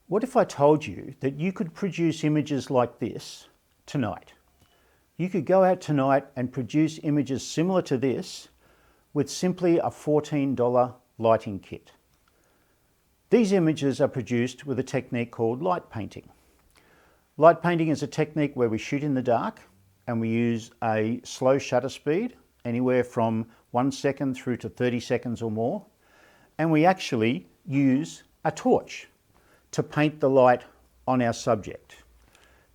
What if I told you that you could produce images like this tonight? You could go out tonight and produce images similar to this with simply a $14 lighting kit. These images are produced with a technique called light painting. Light painting is a technique where we shoot in the dark and we use a slow shutter speed, anywhere from 1 second through to 30 seconds or more. And we actually use a torch to paint the light on our subject.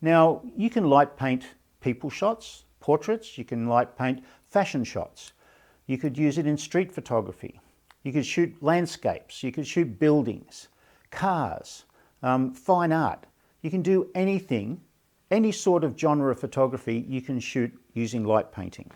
Now, you can light paint people shots, portraits, you can light paint fashion shots. You could use it in street photography. You could shoot landscapes, you could shoot buildings, cars, fine art. You can do anything, any sort of genre of photography you can shoot using light painting.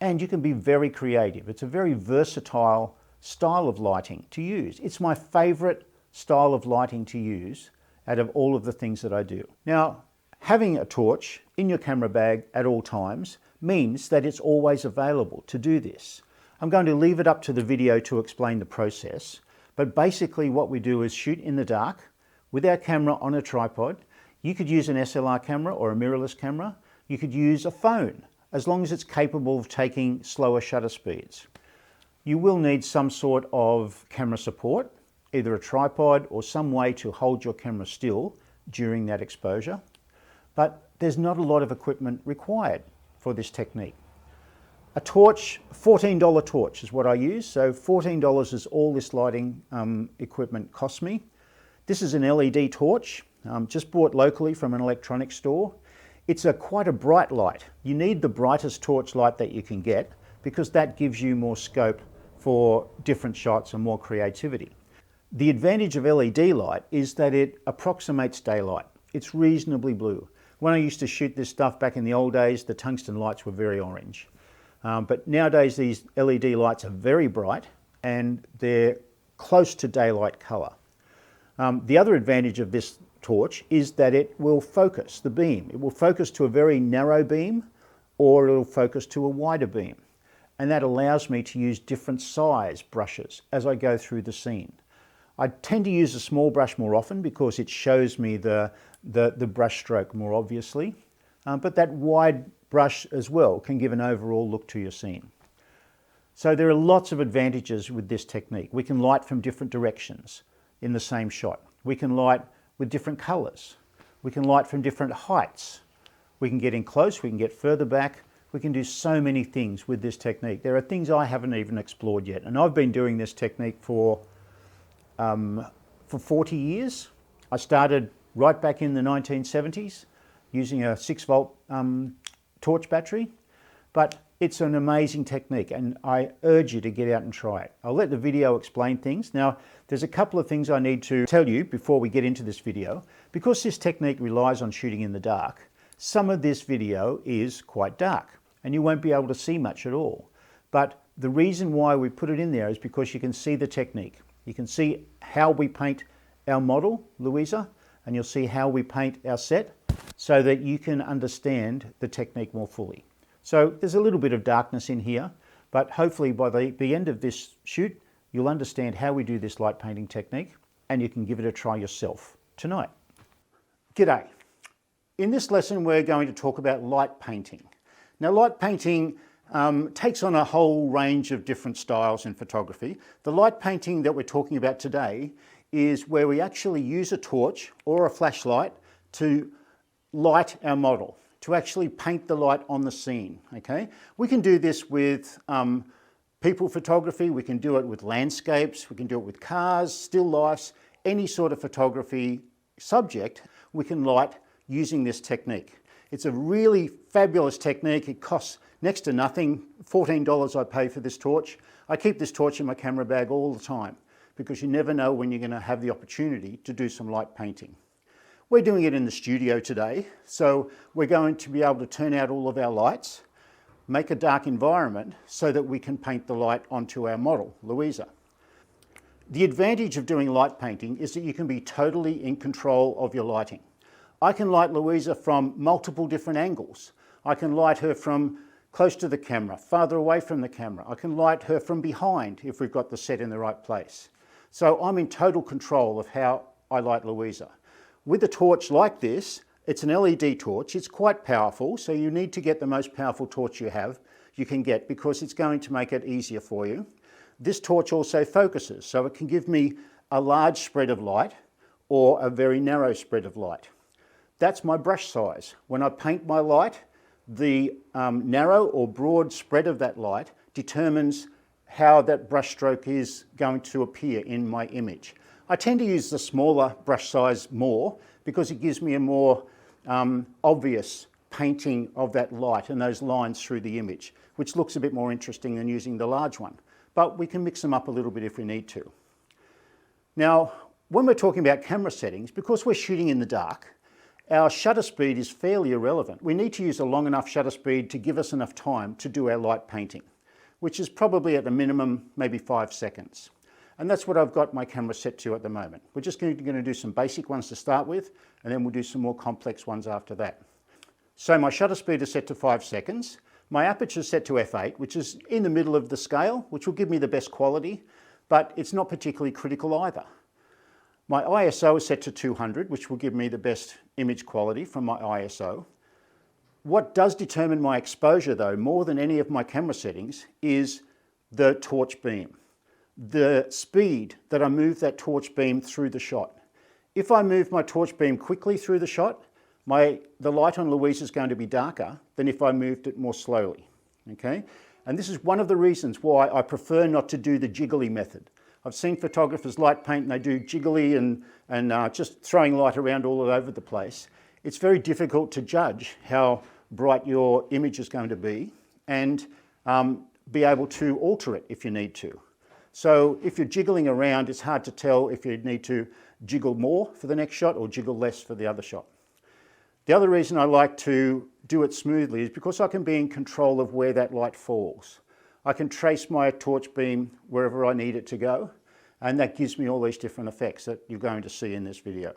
And you can be very creative. It's a very versatile style of lighting to use. It's my favorite style of lighting to use out of all of the things that I do. Now, having a torch in your camera bag at all times means that it's always available to do this. I'm going to leave it up to the video to explain the process, but basically what we do is shoot in the dark with our camera on a tripod. You could use an SLR camera or a mirrorless camera. You could use a phone, as long as it's capable of taking slower shutter speeds. You will need some sort of camera support, either a tripod or some way to hold your camera still during that exposure. But there's not a lot of equipment required for this technique. A torch, $14 torch is what I use. So $14 is all this lighting equipment costs me. This is an LED torch, just bought locally from an electronics store. It's quite a bright light. You need the brightest torch light that you can get because that gives you more scope for different shots and more creativity. The advantage of LED light is that it approximates daylight. It's reasonably blue. When I used to shoot this stuff back in the old days, the tungsten lights were very orange. But nowadays these LED lights are very bright and they're close to daylight color. The other advantage of this torch is that it will focus the beam. It will focus to a very narrow beam or it will focus to a wider beam. And that allows me to use different size brushes as I go through the scene. I tend to use a small brush more often because it shows me the brush stroke more obviously. But that wide brush as well can give an overall look to your scene. So there are lots of advantages with this technique. We can light from different directions in the same shot. We can light with different colors. We can light from different heights. We can get in close, we can get further back. We can do so many things with this technique. There are things I haven't even explored yet. And I've been doing this technique for 40 years. I started right back in the 1970s using a 6-volt torch battery. But it's an amazing technique and I urge you to get out and try it. I'll let the video explain things. Now, there's a couple of things I need to tell you before we get into this video. Because this technique relies on shooting in the dark, some of this video is quite dark and you won't be able to see much at all. But the reason why we put it in there is because you can see the technique. You can see how we paint our model, Louisa, and you'll see how we paint our set so that you can understand the technique more fully. So there's a little bit of darkness in here, but hopefully by the end of this shoot, you'll understand how we do this light painting technique and you can give it a try yourself tonight. G'day. In this lesson, we're going to talk about light painting. Now, light painting takes on a whole range of different styles in photography. The light painting that we're talking about today is where we actually use a torch or a flashlight to light our model, to actually paint the light on the scene, okay? We can do this with people photography, we can do it with landscapes, we can do it with cars, still lifes, any sort of photography subject, we can light using this technique. It's a really fabulous technique. It costs next to nothing. $14 I pay for this torch. I keep this torch in my camera bag all the time because you never know when you're going to have the opportunity to do some light painting. We're doing it in the studio today, so we're going to be able to turn out all of our lights, make a dark environment so that we can paint the light onto our model, Louisa. The advantage of doing light painting is that you can be totally in control of your lighting. I can light Louisa from multiple different angles. I can light her from close to the camera, farther away from the camera. I can light her from behind if we've got the set in the right place. So I'm in total control of how I light Louisa. With a torch like this, it's an LED torch, it's quite powerful, so you need to get the most powerful torch you can get because it's going to make it easier for you. This torch also focuses, so it can give me a large spread of light or a very narrow spread of light. That's my brush size. When I paint my light, the narrow or broad spread of that light determines how that brush stroke is going to appear in my image. I tend to use the smaller brush size more because it gives me a more obvious painting of that light and those lines through the image, which looks a bit more interesting than using the large one. But we can mix them up a little bit if we need to. Now, when we're talking about camera settings, because we're shooting in the dark, our shutter speed is fairly irrelevant. We need to use a long enough shutter speed to give us enough time to do our light painting, which is probably at a minimum, maybe 5 seconds. And that's what I've got my camera set to at the moment. We're just going to do some basic ones to start with, and then we'll do some more complex ones after that. So my shutter speed is set to 5 seconds. My aperture is set to f8, which is in the middle of the scale, which will give me the best quality, but it's not particularly critical either. My ISO is set to 200, which will give me the best image quality from my ISO. What does determine my exposure though, more than any of my camera settings, is the torch beam. The speed that I move that torch beam through the shot. If I move my torch beam quickly through the shot, the light on Louisa is going to be darker than if I moved it more slowly, okay? And this is one of the reasons why I prefer not to do the jiggly method. I've seen photographers light paint and they do jiggly and just throwing light around all over the place. It's very difficult to judge how bright your image is going to be and be able to alter it if you need to. So if you're jiggling around, it's hard to tell if you need to jiggle more for the next shot or jiggle less for the other shot. The other reason I like to do it smoothly is because I can be in control of where that light falls. I can trace my torch beam wherever I need it to go, and that gives me all these different effects that you're going to see in this video.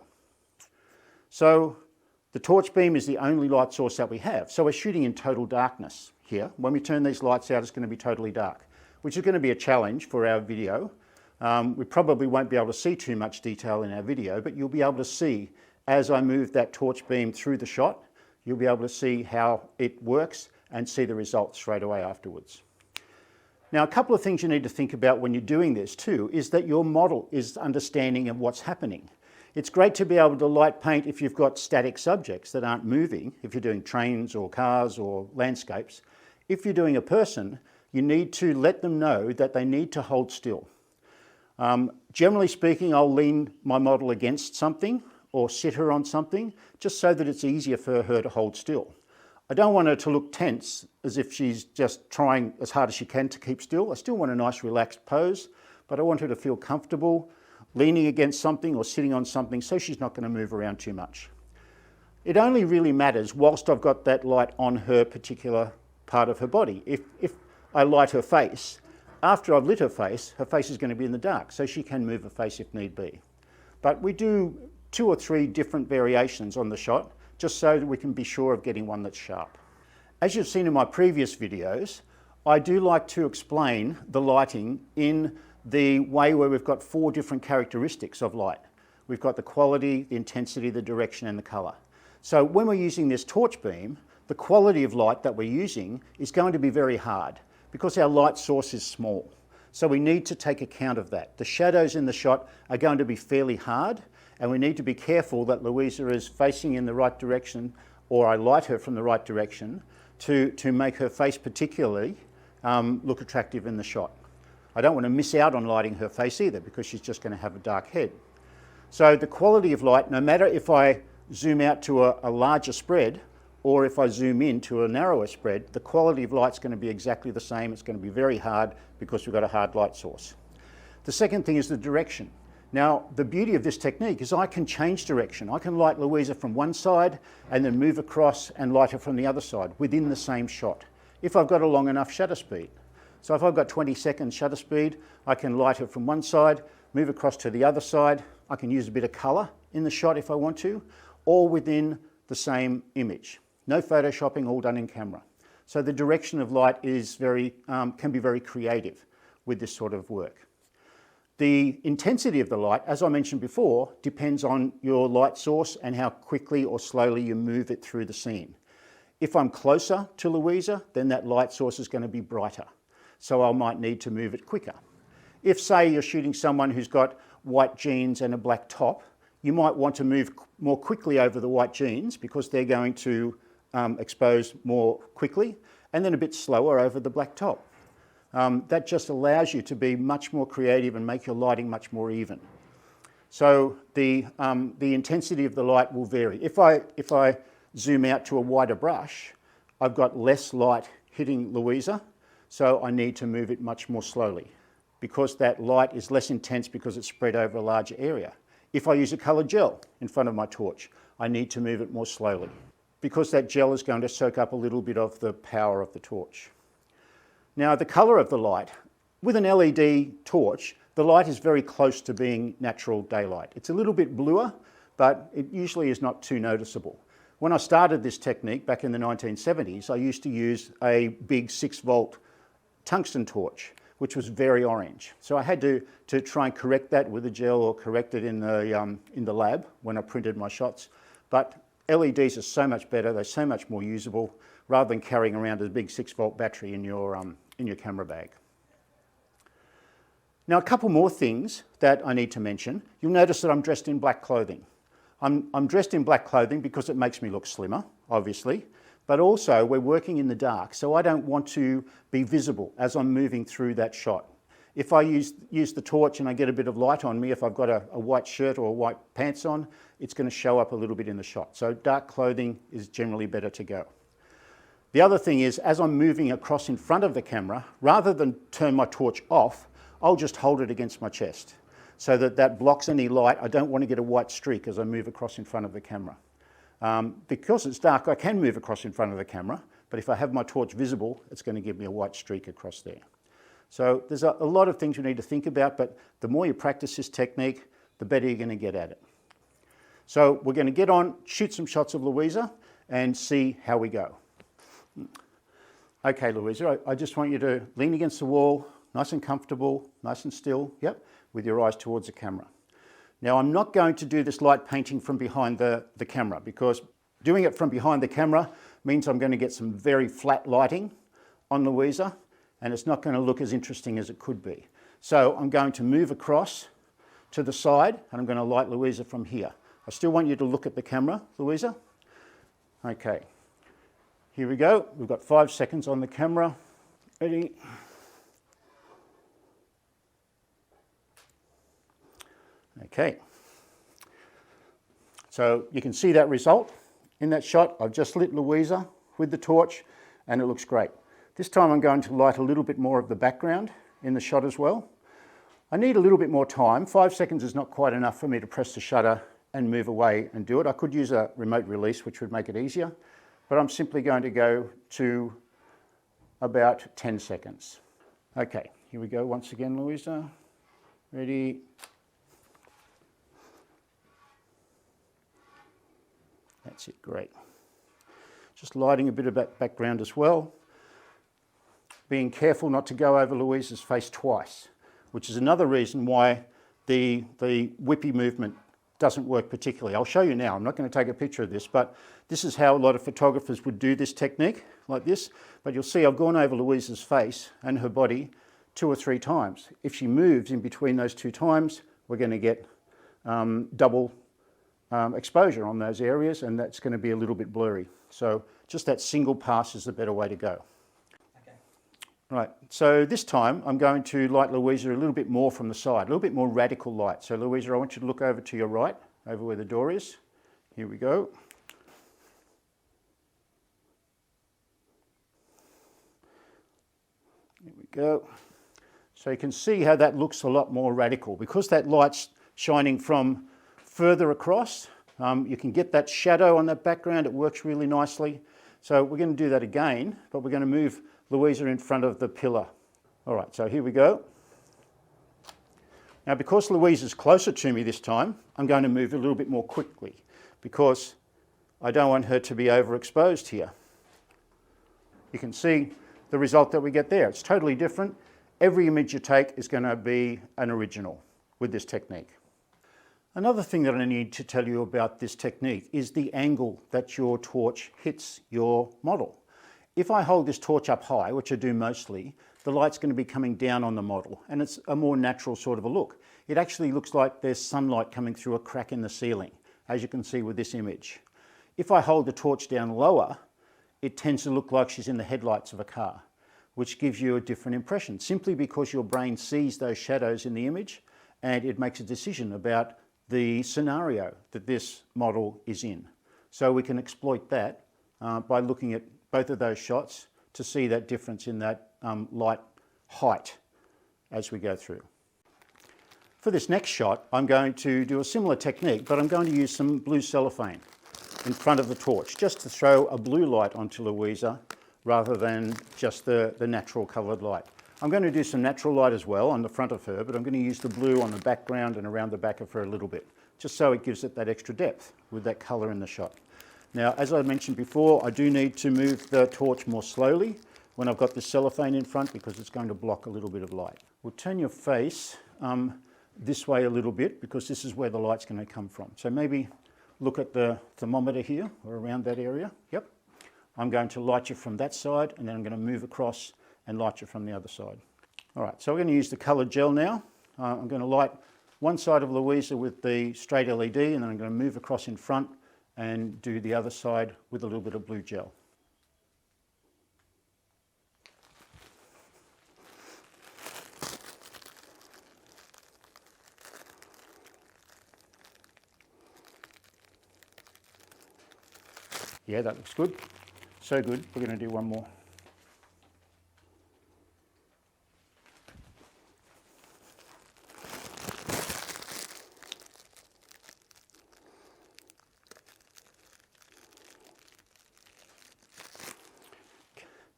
So the torch beam is the only light source that we have. So we're shooting in total darkness here. When we turn these lights out, it's going to be totally dark, which is going to be a challenge for our video. We probably won't be able to see too much detail in our video, but you'll be able to see as I move that torch beam through the shot, you'll be able to see how it works and see the results straight away afterwards. Now, a couple of things you need to think about when you're doing this too is that your model is understanding of what's happening. It's great to be able to light paint if you've got static subjects that aren't moving, if you're doing trains or cars or landscapes. If you're doing a person, you need to let them know that they need to hold still. Generally speaking, I'll lean my model against something or sit her on something just so that it's easier for her to hold still. I don't want her to look tense as if she's just trying as hard as she can to keep still. I still want a nice relaxed pose, but I want her to feel comfortable leaning against something or sitting on something so she's not going to move around too much. It only really matters whilst I've got that light on her particular part of her body. If I light her face, after I've lit her face is going to be in the dark, so she can move her face if need be. But we do 2 or 3 different variations on the shot, just so that we can be sure of getting one that's sharp. As you've seen in my previous videos, I do like to explain the lighting in the way where we've got 4 different characteristics of light. We've got the quality, the intensity, the direction, and the color. So when we're using this torch beam, the quality of light that we're using is going to be very hard because our light source is small. So we need to take account of that. The shadows in the shot are going to be fairly hard, and we need to be careful that Louisa is facing in the right direction, or I light her from the right direction to make her face particularly look attractive in the shot. I don't want to miss out on lighting her face either because she's just going to have a dark head. So the quality of light, no matter if I zoom out to a larger spread or if I zoom in to a narrower spread, the quality of light's going to be exactly the same. It's going to be very hard because we've got a hard light source. The second thing is the direction. Now, the beauty of this technique is I can change direction. I can light Louisa from one side and then move across and light her from the other side within the same shot, if I've got a long enough shutter speed. So if I've got 20 seconds shutter speed, I can light her from one side, move across to the other side. I can use a bit of color in the shot if I want to, all within the same image. No photoshopping, all done in camera. So the direction of light is can be very creative with this sort of work. The intensity of the light, as I mentioned before, depends on your light source and how quickly or slowly you move it through the scene. If I'm closer to Louisa, then that light source is going to be brighter, so I might need to move it quicker. If, say, you're shooting someone who's got white jeans and a black top, you might want to move more quickly over the white jeans because they're going to expose more quickly, and then a bit slower over the black top. That just allows you to be much more creative and make your lighting much more even. So the intensity of the light will vary. If I zoom out to a wider brush, I've got less light hitting Louisa, so I need to move it much more slowly because that light is less intense because it's spread over a larger area. If I use a coloured gel in front of my torch, I need to move it more slowly because that gel is going to soak up a little bit of the power of the torch. Now, the colour of the light, with an LED torch, the light is very close to being natural daylight. It's a little bit bluer, but it usually is not too noticeable. When I started this technique back in the 1970s, I used to use a big 6-volt tungsten torch, which was very orange. So I had to try and correct that with a gel or correct it in the lab when I printed my shots. But LEDs are so much better, they're so much more usable, rather than carrying around a big 6-volt battery in your camera bag. Now, a couple more things that I need to mention. You'll notice that I'm dressed in black clothing. I'm dressed in black clothing because it makes me look slimmer, obviously, but also we're working in the dark, so I don't want to be visible as I'm moving through that shot. If I use the torch and I get a bit of light on me, if I've got a white shirt or white pants on, it's going to show up a little bit in the shot. So dark clothing is generally better to go. The other thing is, as I'm moving across in front of the camera, rather than turn my torch off, I'll just hold it against my chest so that blocks any light. I don't want to get a white streak as I move across in front of the camera. Because it's dark, I can move across in front of the camera, but if I have my torch visible, it's going to give me a white streak across there. So there's a lot of things you need to think about, but the more you practice this technique, the better you're going to get at it. So we're going to get on, shoot some shots of Louisa and see how we go. Okay, Louisa, I just want you to lean against the wall, nice and comfortable, nice and still, yep, with your eyes towards the camera. Now, I'm not going to do this light painting from behind the camera because doing it from behind the camera means I'm going to get some very flat lighting on Louisa and it's not going to look as interesting as it could be. So I'm going to move across to the side and I'm going to light Louisa from here. I still want you to look at the camera, Louisa. Okay. Here we go. We've got 5 seconds on the camera. Ready? Okay. So you can see that result in that shot. I've just lit Louisa with the torch and it looks great. This time I'm going to light a little bit more of the background in the shot as well. I need a little bit more time. 5 seconds is not quite enough for me to press the shutter and move away and do it. I could use a remote release, which would make it easier. But I'm simply going to go to about 10 seconds. Okay, here we go once again, Louisa. Ready? That's it, great. Just lighting a bit of that background as well. Being careful not to go over Louisa's face twice, which is another reason why the whippy movement doesn't work particularly. I'll show you now. I'm not going to take a picture of this, but this is how a lot of photographers would do this technique, like this. But you'll see I've gone over Louisa's face and her body 2 or 3 times. If she moves in between those 2 times, we're going to get double exposure on those areas, and that's going to be a little bit blurry. So just that single pass is the better way to go. Okay. Right, so this time I'm going to light Louisa a little bit more from the side, a little bit more radical light. So Louisa, I want you to look over to your right, over where the door is. Here we go. Here we go. So you can see how that looks a lot more radical. Because that light's shining from further across, you can get that shadow on that background. It works really nicely. So we're going to do that again, but we're going to move Louisa in front of the pillar. All right, so here we go. Now, because Louisa's closer to me this time, I'm going to move a little bit more quickly because I don't want her to be overexposed here. You can see the result that we get there. It's totally different. every image you take is going to be an original with this technique. Another thing that I need to tell you about this technique is the angle that your torch hits your model. If I hold this torch up high, which I do mostly, the light's going to be coming down on the model, and it's a more natural sort of a look. It actually looks like there's sunlight coming through a crack in the ceiling, as you can see with this image. If I hold the torch down lower, it tends to look like she's in the headlights of a car, which gives you a different impression, simply because your brain sees those shadows in the image and it makes a decision about the scenario that this model is in. So we can exploit that by looking at both of those shots to see that difference in that light height as we go through. For this next shot, I'm going to do a similar technique, but I'm going to use some blue cellophane in front of the torch, just to throw a blue light onto Louisa rather than just the natural coloured light. I'm going to do some natural light as well on the front of her, but I'm going to use the blue on the background and around the back of her a little bit, just so it gives it that extra depth with that colour in the shot. Now, as I mentioned before, I do need to move the torch more slowly when I've got the cellophane in front, because it's going to block a little bit of light. We'll turn your face this way a little bit, because this is where the light's going to come from. So maybe look at the thermometer here, or around that area. Yep. I'm going to light you from that side, and then I'm going to move across and light you from the other side. All right, so we're going to use the coloured gel now. I'm going to light one side of Louisa with the straight LED, and then I'm going to move across in front and do the other side with a little bit of blue gel. Yeah, that looks good. So good. We're going to do one more.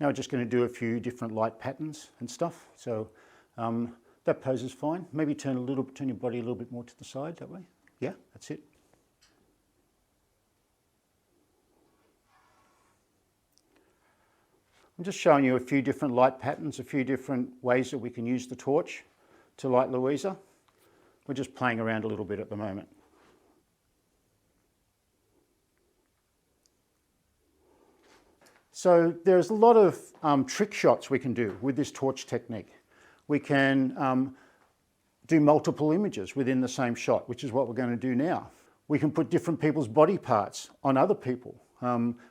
Now we're just going to do a few different light patterns and stuff. So that pose is fine. Maybe turn your body a little bit more to the side that way. Yeah, that's it. I'm just showing you a few different light patterns, a few different ways that we can use the torch to light Louisa. We're just playing around a little bit at the moment. So there's a lot of trick shots we can do with this torch technique. We can do multiple images within the same shot, which is what we're going to do now. We can put different people's body parts on other people,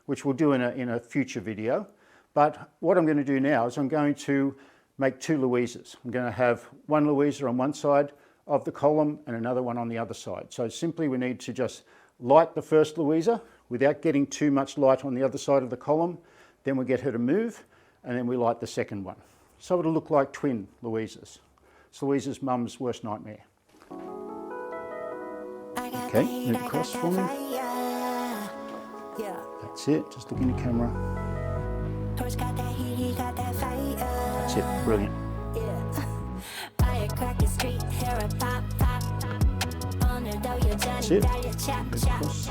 which we'll do in a future video. But what I'm going to do now is I'm going to make two Louisas. I'm going to have one Louisa on one side of the column and another one on the other side. So simply we need to just light the first Louisa without getting too much light on the other side of the column. Then we get her to move, and then we light the second one. So it'll look like twin Louisas. It's Louisa's mum's worst nightmare. Okay, move across for me. That's it, just look in the camera. That's it, brilliant. That's it. Across.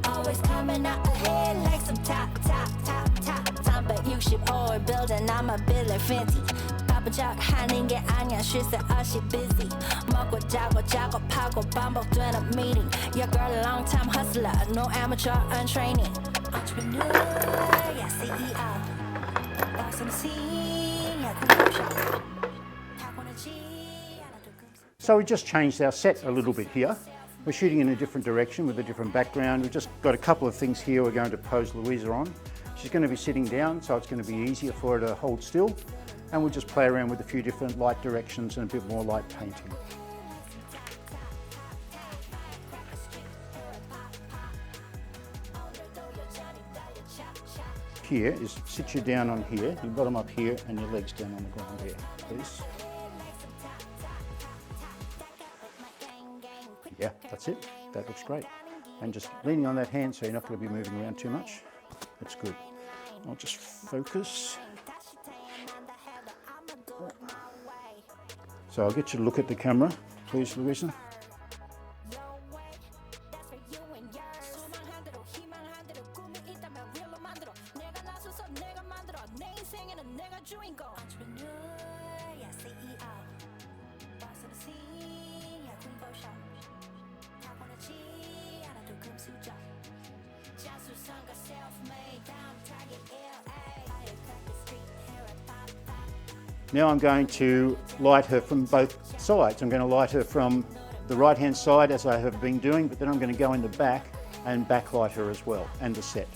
Always coming out ahead like some top. But you should all building, I'm a biller fancy. 바쁘적 하는 게 아니야 쉴새 없이 busy. 먹고 자고 파고 반복되는 meeting. Your girl a long time hustler, no amateur untraining. Entrepreneur, yeah CEO. Boss MC, yeah control. So we just changed our set a little bit here. We're shooting in a different direction with a different background. We've just got a couple of things here we're going to pose Louisa on. She's going to be sitting down, so it's going to be easier for her to hold still. And we'll just play around with a few different light directions and a bit more light painting. Here is sit you down on here, your bottom up here and your legs down on the ground here, please. Yeah, that's it. That looks great. And just leaning on that hand so you're not going to be moving around too much. That's good. I'll just focus. So I'll get you to look at the camera, please, Louisa. Now I'm going to light her from both sides. I'm going to light her from the right-hand side as I have been doing, but then I'm going to go in the back and backlight her as well, and the set.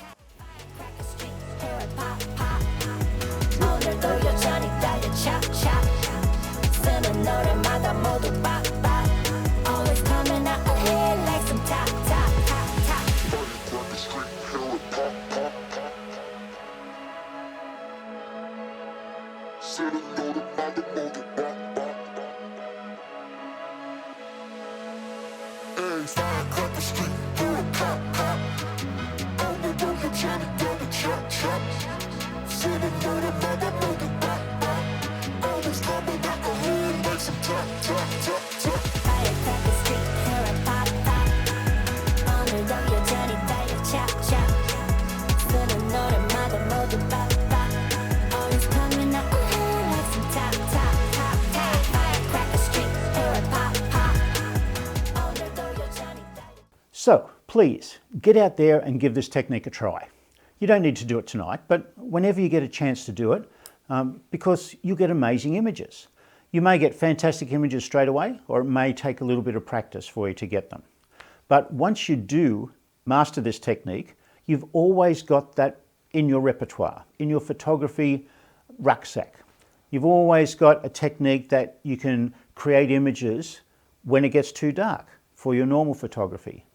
So please get out there and give this technique a try. You don't need to do it tonight, but whenever you get a chance to do it, because you'll get amazing images. You may get fantastic images straight away, or it may take a little bit of practice for you to get them. But once you do master this technique, you've always got that in your repertoire, in your photography rucksack. You've always got a technique that you can create images when it gets too dark for your normal photography.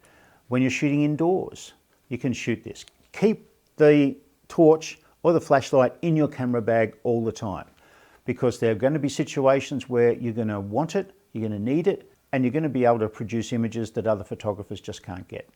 When you're shooting indoors, you can shoot this. Keep the torch or the flashlight in your camera bag all the time, because there are going to be situations where you're going to want it, you're going to need it, and you're going to be able to produce images that other photographers just can't get.